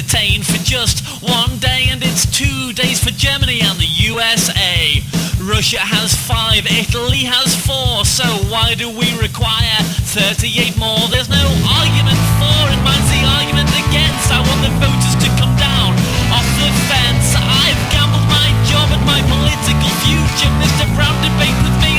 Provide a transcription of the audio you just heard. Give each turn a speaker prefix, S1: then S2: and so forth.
S1: detained for just 1 day, and it's 2 days for Germany and the USA. Russia has 5, Italy has 4, so why do we require 38 more? There's no argument for it, mine's the argument against. I want the voters to come down off the fence. I've gambled my job and my political future. Mr. Brown, debate with me.